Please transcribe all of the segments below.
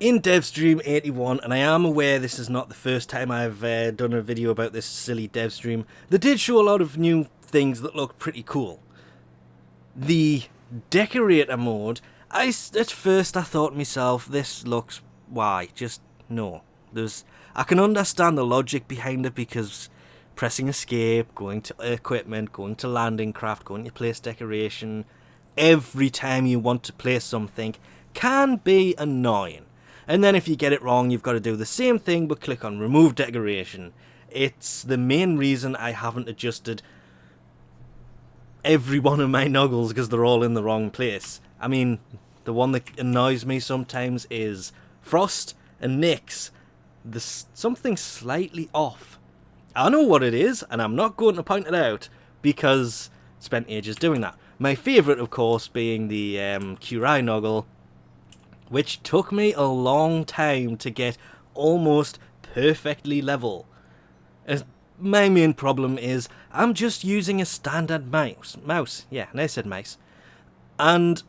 in devstream 81, and I am aware this is not the first time I've done a video about this silly devstream, they did show a lot of new things that look pretty cool. The decorator mode, at first I thought to myself, this looks, why? Just, no. I can understand the logic behind it, because pressing escape, going to equipment, going to landing craft, going to place decoration, every time you want to place something can be annoying. And then if you get it wrong, you've got to do the same thing but click on remove decoration. It's the main reason I haven't adjusted every one of my noggles, because they're all in the wrong place. I mean, the one that annoys me sometimes is Frost and Nyx. There's something slightly off. I know what it is, and I'm not going to point it out, because I spent ages doing that. My favourite, of course, being the Kurai noggle, which took me a long time to get almost perfectly level. My main problem is I'm just using a standard mouse. Yeah, and I said mouse. And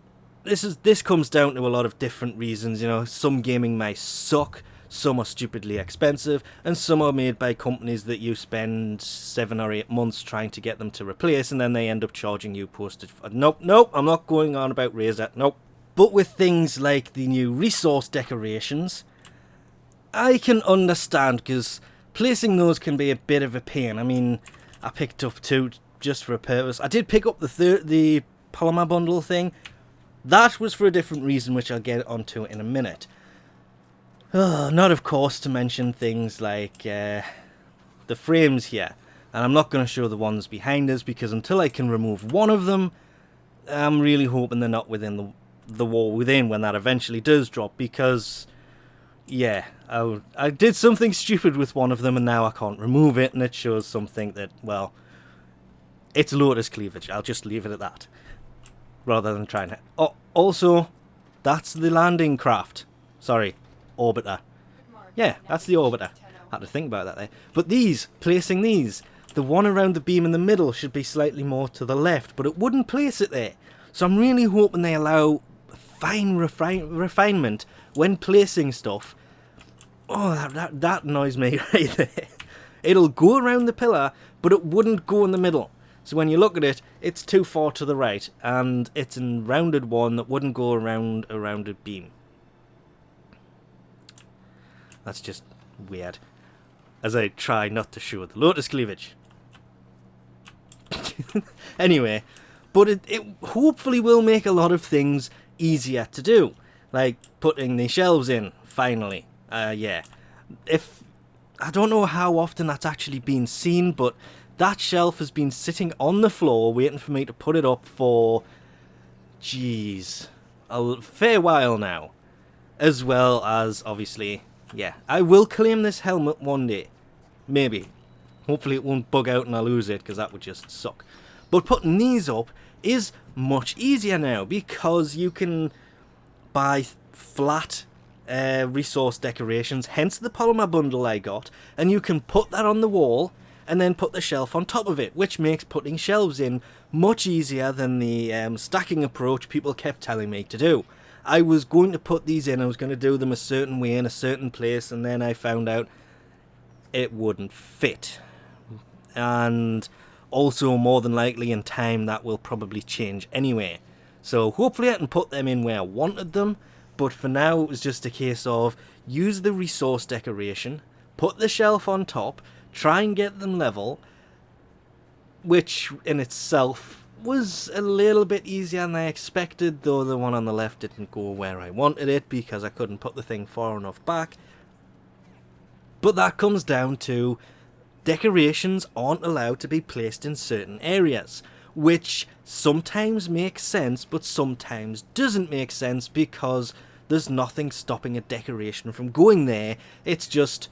this comes down to a lot of different reasons. You know, some gaming mice suck, some are stupidly expensive, and some are made by companies that you spend 7 or 8 months trying to get them to replace, and then they end up charging you postage. Nope, I'm not going on about Razer. Nope. But with things like the new resource decorations, I can understand, because placing those can be a bit of a pain. I mean, I picked up 2 just for a purpose. I did pick up the polymer bundle thing. That was for a different reason, which I'll get onto in a minute. Not, of course, to mention things like the frames here. And I'm not going to show the ones behind us, because until I can remove one of them, I'm really hoping they're not within the wall within when that eventually does drop, because yeah, I did something stupid with one of them and now I can't remove it, and it shows something that, well, it's lotus cleavage. I'll just leave it at that rather than trying to... Oh, also, that's the landing craft. Sorry, orbiter. Yeah, that's the orbiter. I had to think about that there. But placing these, the one around the beam in the middle should be slightly more to the left, but it wouldn't place it there. So I'm really hoping they allow fine refinement when placing stuff. Oh, that annoys me right there. It'll go around the pillar, but it wouldn't go in the middle. So when you look at it, it's too far to the right, and it's a rounded one that wouldn't go around a rounded beam. That's just weird. As I try not to show the lotus cleavage. Anyway, but it hopefully will make a lot of things easier to do, like putting the shelves in finally. Yeah, I don't know how often that's actually been seen, but that shelf has been sitting on the floor waiting for me to put it up for, jeez, a fair while now. As well as, obviously, yeah, I will claim this helmet one day, maybe. Hopefully it won't bug out and I lose it, because that would just suck. But putting these up is much easier now, because you can buy flat resource decorations, hence the polymer bundle I got, and you can put that on the wall and then put the shelf on top of it, which makes putting shelves in much easier than the stacking approach people kept telling me to do. I was going to put these in, I was going to do them a certain way in a certain place, and then I found out it wouldn't fit. And also, more than likely in time, that will probably change anyway. So hopefully I can put them in where I wanted them, but for now it was just a case of use the resource decoration, put the shelf on top, try and get them level, which in itself was a little bit easier than I expected, though the one on the left didn't go where I wanted it because I couldn't put the thing far enough back. But that comes down to decorations aren't allowed to be placed in certain areas, which sometimes makes sense but sometimes doesn't make sense, because there's nothing stopping a decoration from going there. It's just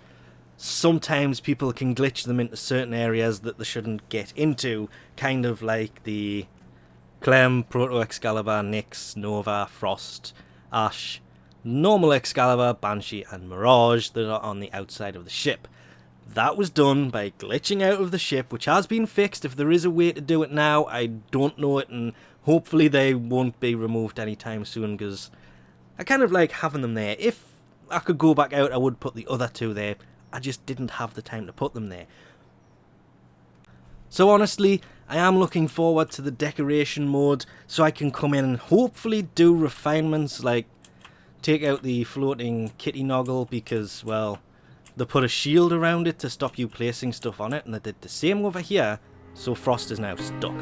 sometimes people can glitch them into certain areas that they shouldn't get into, kind of like the Clem, Proto-Excalibur, Nyx, Nova, Frost, Ash, normal Excalibur, Banshee and Mirage that are on the outside of the ship. That was done by glitching out of the ship, which has been fixed. If there is a way to do it now, I don't know it, and hopefully they won't be removed anytime soon, because I kind of like having them there. If I could go back out, I would put the other two there. I just didn't have the time to put them there. So honestly, I am looking forward to the decoration mode, so I can come in and hopefully do refinements like take out the floating kitty noggle, because, well, they put a shield around it to stop you placing stuff on it, and they did the same over here, so Frost is now stuck.